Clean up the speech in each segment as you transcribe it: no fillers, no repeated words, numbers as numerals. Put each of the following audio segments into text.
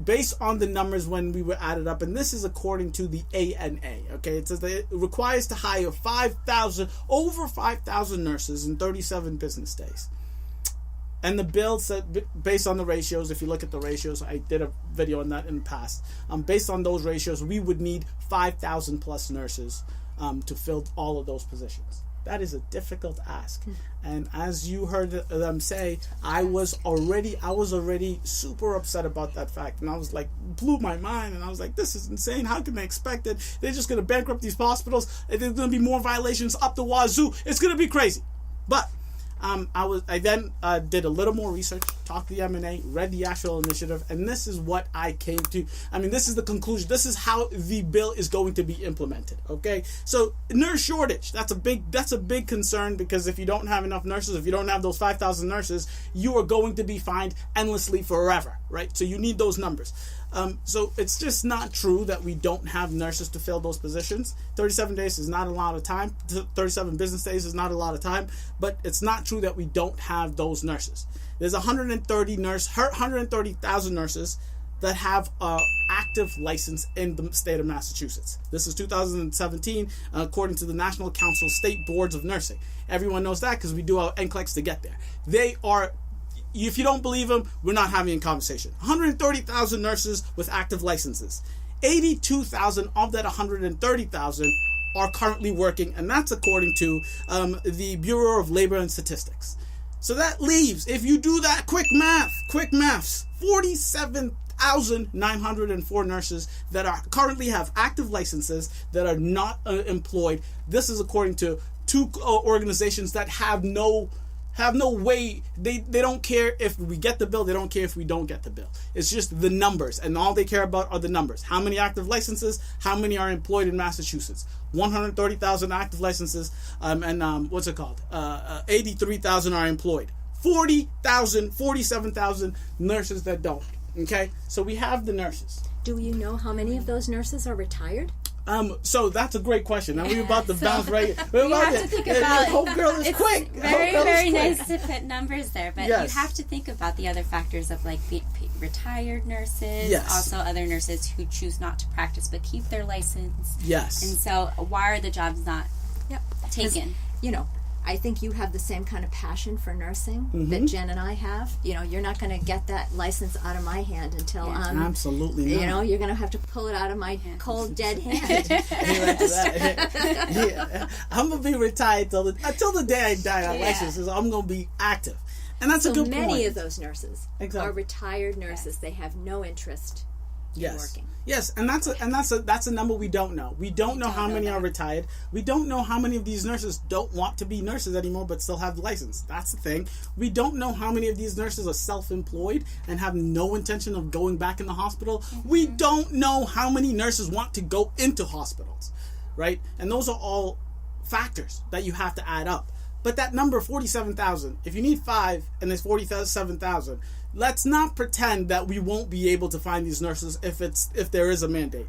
based on the numbers when we were added up, and this is according to the ANA, okay, it says that it requires to hire over 5,000 nurses in 37 business days. And the bill said, based on the ratios, if you look at the ratios, I did a video on that in the past. Based on those ratios, we would need 5,000 plus nurses to fill all of those positions. That is a difficult ask. And as you heard them say, I was already super upset about that fact. And I was like, blew my mind. And I was like, this is insane. How can they expect it? They're just going to bankrupt these hospitals. There's going to be more violations up the wazoo. It's going to be crazy. But I then did a little more research, talked to the M&A, read the actual initiative, and this is what I came to. I mean, this is the conclusion. This is how the bill is going to be implemented. Okay, so nurse shortage. That's a big concern, because if you don't have enough nurses, if you don't have those 5,000 nurses, you are going to be fined endlessly forever, right? So you need those numbers. So it's just not true that we don't have nurses to fill those positions. 37 days is not a lot of time. 37 business days is not a lot of time. But it's not true that we don't have those nurses. There's 130,000 nurses that have an active license in the state of Massachusetts. This is 2017, according to the National Council of State Boards of Nursing. Everyone knows that because we do our NCLEX to get there. They are... If you don't believe them, we're not having a conversation. 130,000 nurses with active licenses. 82,000 of that 130,000 are currently working, and that's according to the Bureau of Labor and Statistics. So that leaves, if you do that quick maths, 47,904 nurses that are currently have active licenses that are not employed. This is according to two organizations that have no way. They don't care if we get the bill. They don't care if we don't get the bill. It's just the numbers, and all they care about are the numbers. How many active licenses? How many are employed in Massachusetts? 130,000 active licenses, and 83,000 are employed. 47,000 nurses that don't. Okay, so we have the nurses. Do you know how many of those nurses are retired? So that's a great question. Now we're about to bounce right. You have to think about. Hope girl is it's quick. Very nice to put numbers there, but yes. You have to think about the other factors of like retired nurses, yes. Also other nurses who choose not to practice but keep their license. Yes. And so, why are the jobs not taken? You know, I think you have the same kind of passion for nursing that Jen and I have. You know, you're not going to get that license out of my hand until absolutely not. You know, you're going to have to pull it out of my cold dead hand. I'm going to be retired until the day I die. Our license is I'm going to be active, and that's a good point. So many of those nurses are retired nurses. Yes. They have no interest. Working. Yes, and that's a number we don't know. We don't know how many are retired. We don't know how many of these nurses don't want to be nurses anymore but still have the license. That's the thing. We don't know how many of these nurses are self-employed and have no intention of going back in the hospital. Mm-hmm. We don't know how many nurses want to go into hospitals, right? And those are all factors that you have to add up. But that number, 47,000, if you need 5 and there's 47,000, let's not pretend that we won't be able to find these nurses if there is a mandate.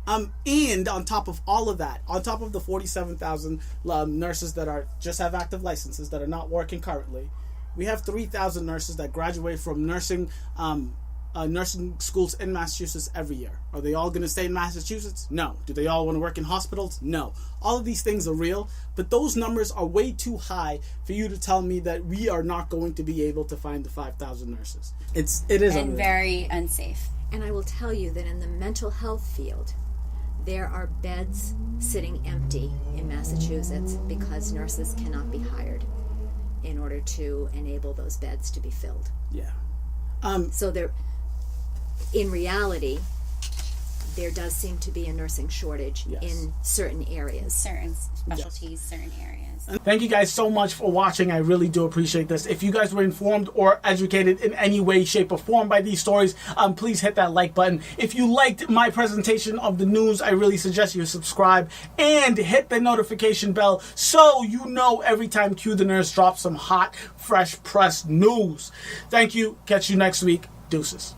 And on top of all of that, on top of the 47,000 nurses that just have active licenses that are not working currently, we have 3,000 nurses that graduate from nursing schools in Massachusetts every year. Are they all going to stay in Massachusetts? No. Do they all want to work in hospitals? No. All of these things are real, but those numbers are way too high for you to tell me that we are not going to be able to find the 5,000 nurses. It is and unreal. Very unsafe. And I will tell you that in the mental health field, there are beds sitting empty in Massachusetts because nurses cannot be hired in order to enable those beds to be filled. Yeah. So there, in reality, there does seem to be a nursing shortage in certain areas. Certain specialties, certain areas. Thank you guys so much for watching. I really do appreciate this. If you guys were informed or educated in any way, shape, or form by these stories, please hit that like button. If you liked my presentation of the news, I really suggest you subscribe and hit the notification bell so you know every time Q the Nurse drops some hot, fresh press news. Thank you. Catch you next week. Deuces.